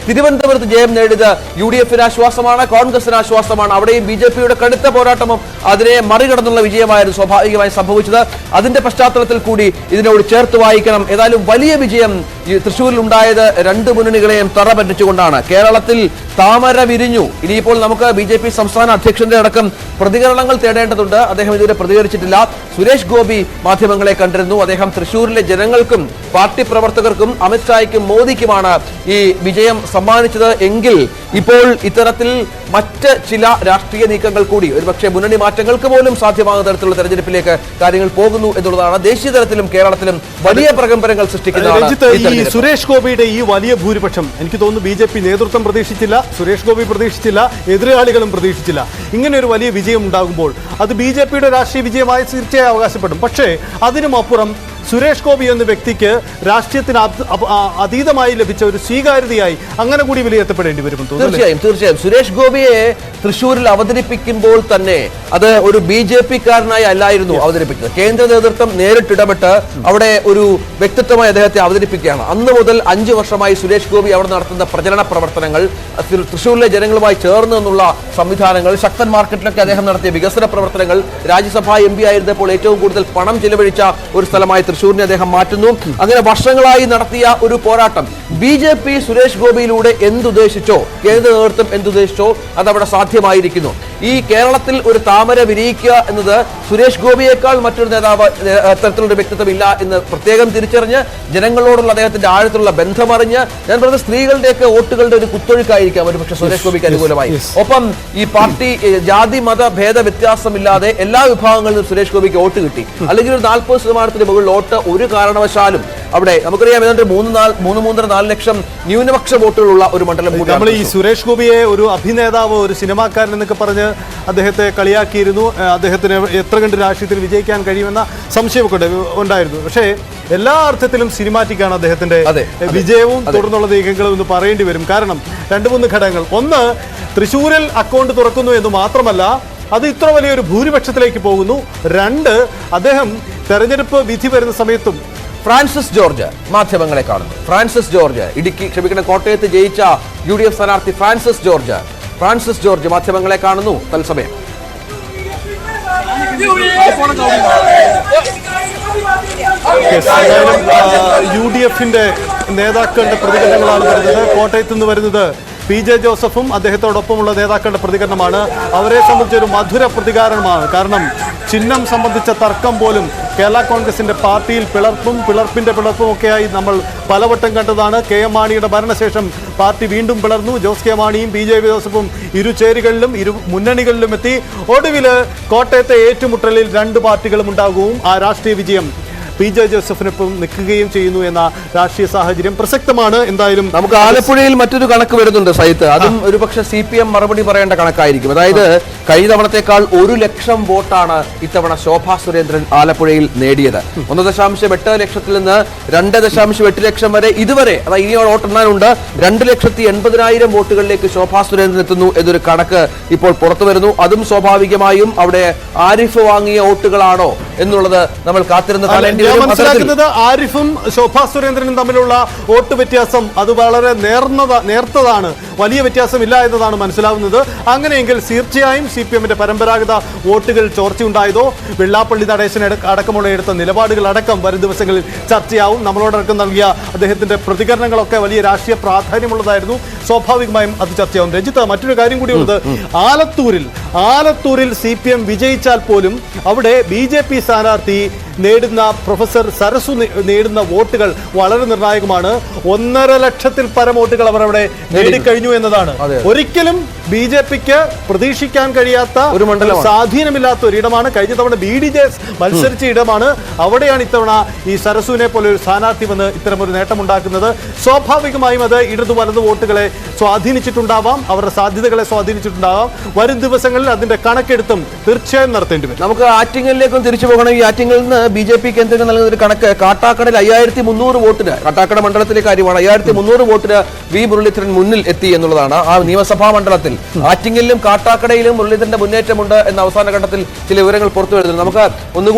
തിരുവനന്തപുരത്ത് ജയം നേടിയത് UDF-ന് ആശ്വാസമാണ്, കോൺഗ്രസിന് ആശ്വാസമാണ്. അവിടെയും BJP-യുടെ കടുത്ത പോരാട്ടവും അതിനെ മറികടന്നുള്ള വിജയമായിരുന്നു സ്വാഭാവികമായി സംഭവിച്ചത്. അതിന്റെ പശ്ചാത്തലത്തിൽ കൂടി ഇതിനോട് ചേർത്ത് വായിക്കണം. ഏതായാലും വലിയ വിജയം തൃശ്ശൂരിൽ ഉണ്ടായത് രണ്ട് മുന്നണികളെയും തറപറ്റിച്ചുകൊണ്ടാണ്. കേരളത്തിൽ താമര വിരിഞ്ഞു. ഇനിയിപ്പോൾ നമുക്ക് BJP സംസ്ഥാന അധ്യക്ഷന്റെ അടക്കം പ്രതികരണങ്ങൾ തേടേണ്ടതുണ്ട്. അദ്ദേഹം ഇതുവരെ പ്രതികരിച്ചിട്ടില്ല. സുരേഷ് ഗോപി മാധ്യമങ്ങളെ കണ്ടിരുന്നു. അദ്ദേഹം തൃശ്ശൂരിലെ ജനങ്ങൾക്കും പാർട്ടി പ്രവർത്തകർക്കും അമിത്ഷായ്ക്കും മോദിക്കുമാണ് ഈ വിജയം സമ്മാനിച്ചത് എങ്കിൽ ഇപ്പോൾ ഇത്തരത്തിൽ മറ്റ് ചില രാഷ്ട്രീയ നീക്കങ്ങൾ കൂടി ഒരുപക്ഷെ മുന്നണി മാറ്റങ്ങൾക്ക് പോലും സാധ്യമാകുന്ന തരത്തിലുള്ള തെരഞ്ഞെടുപ്പിലേക്ക് കാര്യങ്ങൾ പോകുന്നു എന്നുള്ളതാണ് ദേശീയ തലത്തിലും കേരളത്തിലും വലിയ പ്രകമ്പനങ്ങൾ സൃഷ്ടിക്കുന്നതാണ്. സുരേഷ് ഗോപിയുടെ ഈ വലിയ ഭൂരിപക്ഷം എനിക്ക് തോന്നുന്നു BJP നേതൃത്വം പ്രതീക്ഷിച്ചില്ല, സുരേഷ് ഗോപി പ്രതീക്ഷിച്ചില്ല, എതിരാളികളും പ്രതീക്ഷിച്ചില്ല. ഇങ്ങനെ ഒരു വലിയ വിജയം ഉണ്ടാകുമ്പോൾ അത് BJP-യുടെ രാഷ്ട്രീയ വിജയമായി തീർച്ചയായും അവകാശപ്പെടും. പക്ഷേ അതിനുമപ്പുറം സുരേഷ് ഗോപി എന്ന വ്യക്തിക്ക് രാഷ്ട്രീയത്തിന് അതീതമായി ലഭിച്ച ഒരു സ്വീകാര്യതയായി അങ്ങനെ കൂടി വിലയിരുത്തപ്പെടേണ്ടി വരും. തീർച്ചയായും സുരേഷ് ഗോപിയെ തൃശ്ശൂരിൽ അവതരിപ്പിക്കുമ്പോൾ തന്നെ അത് ഒരു BJP-കാരനായി അല്ലായിരുന്നു അവതരിപ്പിക്കുന്നത്. കേന്ദ്ര നേതൃത്വം നേരിട്ടിടപെട്ട് അവിടെ ഒരു വ്യക്തിത്വമായി അദ്ദേഹത്തെ അവതരിപ്പിക്കുകയാണ്. അന്ന് മുതൽ 5 വർഷമായി സുരേഷ് ഗോപി അവിടെ നടത്തുന്ന പ്രചരണ പ്രവർത്തനങ്ങൾ, തൃശ്ശൂരിലെ ജനങ്ങളുമായി ചേർന്ന് നിന്നുള്ള സംവിധാനങ്ങൾ, ശക്തൻ മാർക്കറ്റിലൊക്കെ അദ്ദേഹം നടത്തിയ വികസന പ്രവർത്തനങ്ങൾ, രാജ്യസഭാ MP ആയിരുന്നപ്പോൾ ഏറ്റവും കൂടുതൽ പണം ചെലവഴിച്ച ഒരു സ്ഥലമായി തൃശ്ശൂരിനെ അദ്ദേഹം മാറ്റുന്നു. അങ്ങനെ വർഷങ്ങളായി നടത്തിയ ഒരു പോരാട്ടം BJP സുരേഷ് ഗോപിയിലൂടെ എന്തുദ്ദേശിച്ചോ, കേന്ദ്ര നേതൃത്വം എന്തുദ്ദേശിച്ചോ അതവിടെ സാധ്യമായിരിക്കുന്നു. ഈ കേരളത്തിൽ ഒരു താമര വിരിയിക്കുക എന്നത് സുരേഷ് ഗോപിയേക്കാൾ മറ്റൊരു നേതാവ് അത്തരത്തിലുള്ള വ്യക്തിത്വം ഇല്ല എന്ന് പ്രത്യേകം തിരിച്ചറിഞ്ഞ് ജനങ്ങളോടുള്ള അദ്ദേഹത്തിന്റെ ആഴത്തിലുള്ള ബന്ധമറിഞ്ഞ് ഞാൻ പറഞ്ഞ സ്ത്രീകളുടെയൊക്കെ വോട്ടുകളുടെ ഒരു കുത്തൊഴുക്കായിരിക്കാം ഒരു പക്ഷേ സുരേഷ് ഗോപിക്ക് അനുകൂലമായി. ഒപ്പം ഈ പാർട്ടി ജാതി മത ഭേദ വ്യത്യാസമില്ലാതെ എല്ലാ വിഭാഗങ്ങളിലും സുരേഷ് ഗോപിക്ക് വോട്ട് കിട്ടി. അല്ലെങ്കിൽ ഒരു 40% മുകളിൽ വോട്ട് ഒരു കാരണവശാലും അവിടെ നമുക്കറിയാം ഏതാണ്ട് 3-4 ലക്ഷം ന്യൂനപക്ഷ വോട്ടുകളുള്ള ഒരു മണ്ഡലം കൂടി. നമ്മൾ ഈ സുരേഷ് ഗോപിയെ ഒരു അഭിനേതാവ്, ഒരു സിനിമാക്കാരൻ എന്നൊക്കെ പറഞ്ഞ് അദ്ദേഹത്തെ കളിയാക്കിയിരുന്നു. അദ്ദേഹത്തിന് എത്ര കണ്ട് രാഷ്ട്രീയത്തിൽ വിജയിക്കാൻ കഴിയുമെന്ന സംശയമൊക്കെ ഉണ്ടായിരുന്നു. പക്ഷേ എല്ലാ അർത്ഥത്തിലും സിനിമാറ്റിക്കാണ് അദ്ദേഹത്തിന്റെ വിജയവും തുടർന്നുള്ള നീക്കങ്ങളും എന്ന് പറയേണ്ടി വരും. കാരണം 2-3 ഘടകങ്ങൾ. ഒന്ന്, തൃശ്ശൂരിൽ അക്കൗണ്ട് തുറക്കുന്നു എന്ന് മാത്രമല്ല അത് ഇത്ര വലിയൊരു ഭൂരിപക്ഷത്തിലേക്ക് പോകുന്നു. 2, അദ്ദേഹം തെരഞ്ഞെടുപ്പ് വിധി വരുന്ന സമയത്തും ഫ്രാൻസിസ് ജോർജ് മാധ്യമങ്ങളെ കാണുന്നു. ഫ്രാൻസിസ് ജോർജ് കോട്ടയത്ത് ജയിച്ച UDF സ്ഥാനാർത്ഥി ഫ്രാൻസിസ് ജോർജ് മാധ്യമങ്ങളെ കാണുന്നു തത്സമയം. UDF-ന്റെ നേതാക്കളുടെ പ്രതികരണങ്ങളാണ് വരുന്നത്. കോട്ടയത്ത് നിന്ന് വരുന്നത് PJ ജോസഫും അദ്ദേഹത്തോടൊപ്പമുള്ള നേതാക്കളുടെ പ്രതികരണമാണ്. അവരെ സംബന്ധിച്ചൊരു മധുര പ്രതികാരമാണ്. കാരണം ചിഹ്നം സംബന്ധിച്ച തർക്കം പോലും കേരള കോൺഗ്രസിന്റെ പാർട്ടിയിൽ പിളർപ്പിന്റെ പിളർപ്പുമൊക്കെയായി നമ്മൾ പലവട്ടം കണ്ടതാണ്. KM മാണിയുടെ ഭരണശേഷം പാർട്ടി വീണ്ടും പിളർന്നു. ജോസ് കെ മാണിയും PJ ജോസഫും ഇരു ചേരികളിലും ഇരു മുന്നണികളിലും എത്തി. ഒടുവിൽ കോട്ടയത്തെ ഏറ്റുമുട്ടലിൽ 2 പാർട്ടികളും ഉണ്ടാകുകയും ആ രാഷ്ട്രീയ വിജയം PJ ജോസഫിനൊപ്പം നിൽക്കുകയും ചെയ്യുന്നു എന്ന രാഷ്ട്രീയ സാഹചര്യം പ്രസക്തമാണ്. എന്തായാലും നമുക്ക് ആലപ്പുഴയിൽ മറ്റൊരു കണക്ക് വരുന്നുണ്ട് സൈത്ത്. അതും ഒരുപക്ഷെ CPM മറുപടി പറയേണ്ട കണക്കായിരിക്കും. അതായത് കഴിഞ്ഞ തവണത്തേക്കാൾ 1 ലക്ഷം വോട്ടാണ് ഇത്തവണ ശോഭാ സുരേന്ദ്രൻ ആലപ്പുഴയിൽ നേടിയത്. 1.8 ലക്ഷത്തിൽ നിന്ന് 2.8 ലക്ഷം വരെ ഇതുവരെ, അതായത് ഇനി വോട്ടെണ്ണാനുണ്ട്. 2,80,000 വോട്ടുകളിലേക്ക് ശോഭാ സുരേന്ദ്രൻ എത്തുന്നു എന്നൊരു കണക്ക് ഇപ്പോൾ പുറത്തു വരുന്നു. അതും സ്വാഭാവികമായും അവിടെ ആരിഫ് വാങ്ങിയ വോട്ടുകളാണോ എന്നുള്ളത് നമ്മൾ കാത്തിരുന്ന് കാണേണ്ടി. മനസ്സിലാക്കുന്നത് ആരിഫും ശോഭാ സുരേന്ദ്രനും തമ്മിലുള്ള വോട്ട് വ്യത്യാസം അത് വളരെ നേർത്തതാണ്, വലിയ വ്യത്യാസമില്ല എന്നതാണ് മനസ്സിലാവുന്നത്. അങ്ങനെയെങ്കിൽ തീർച്ചയായും CPM-ന്റെ പരമ്പരാഗത വോട്ടുകൾ ചോർച്ചയുണ്ടായതോ വെള്ളാപ്പള്ളി നടേശൻ അടക്കമുള്ള എടുത്ത നിലപാടുകൾ അടക്കം വരും ദിവസങ്ങളിൽ ചർച്ചയാവും. നമ്മളോടക്കം നൽകിയ അദ്ദേഹത്തിന്റെ പ്രതികരണങ്ങളൊക്കെ വലിയ രാഷ്ട്രീയ പ്രാധാന്യമുള്ളതായിരുന്നു. സ്വാഭാവികമായും അത് ചർച്ചയാവും. രഞ്ജിത്ത്, മറ്റൊരു കാര്യം കൂടിയുള്ളത്, ആലത്തൂരിൽ CPM വിജയിച്ചാൽ പോലും അവിടെ BJP സ്ഥാനാർത്ഥി നേടുന്ന പ്രൊഫസർ സരസു നേടുന്ന വോട്ടുകൾ വളരെ നിർണായകമാണ്. 1.5 ലക്ഷത്തിൽ പരം വോട്ടുകൾ അവർ അവിടെ നേടിക്കഴിഞ്ഞു എന്നതാണ്. ഒരിക്കലും BJP-ക്ക് പ്രതീക്ഷിക്കാൻ കഴിയാത്ത ഒരു മണ്ഡലം, സ്വാധീനമില്ലാത്ത ഒരിടമാണ്. കഴിഞ്ഞ തവണ BDJs മത്സരിച്ച ഇടമാണ്. അവിടെയാണ് ഇത്തവണ ഈ സരസുവിനെ പോലെ ഒരു സ്ഥാനാർത്ഥി വന്ന് ഇത്തരമൊരു നേട്ടമുണ്ടാക്കുന്നത്. സ്വാഭാവികമായും അത് ഇടതു വലതു വോട്ടുകളെ സ്വാധീനിച്ചിട്ടുണ്ടാവാം, അവരുടെ സാധ്യതകളെ സ്വാധീനിച്ചിട്ടുണ്ടാവാം. വരും ദിവസങ്ങളിൽ അതിന്റെ കണക്കെടുത്തും തീർച്ചയായും നടത്തേണ്ടി വരും. നമുക്ക് ആറ്റിങ്ങലിലേക്കും തിരിച്ചു പോകണം. ഈ ആറ്റിങ്ങലിൽ നിന്ന് BJP കേന്ദ്രങ്ങൾ നൽകുന്ന ഒരു കണക്ക്, കാട്ടാക്കടയിൽ 5300 വോട്ടിന്, കാട്ടാക്കട മണ്ഡലത്തിലെ കാര്യമാണ്, 5300 വോട്ടിന് V മുരളീധരൻ മുന്നിൽ എത്തി എന്നുള്ളതാണ്. ആ നിയമസഭാ മണ്ഡലത്തിൽ ആറ്റിങ്ങലിലും കാട്ടാക്കടയിലും മുരളീധരന്റെ മുന്നേറ്റമുണ്ട് എന്ന അവസാന ഘട്ടത്തിൽ ചില വിവരങ്ങൾ പുറത്തു വരുന്നുണ്ട്. നമുക്ക് ഒന്നുകൂടി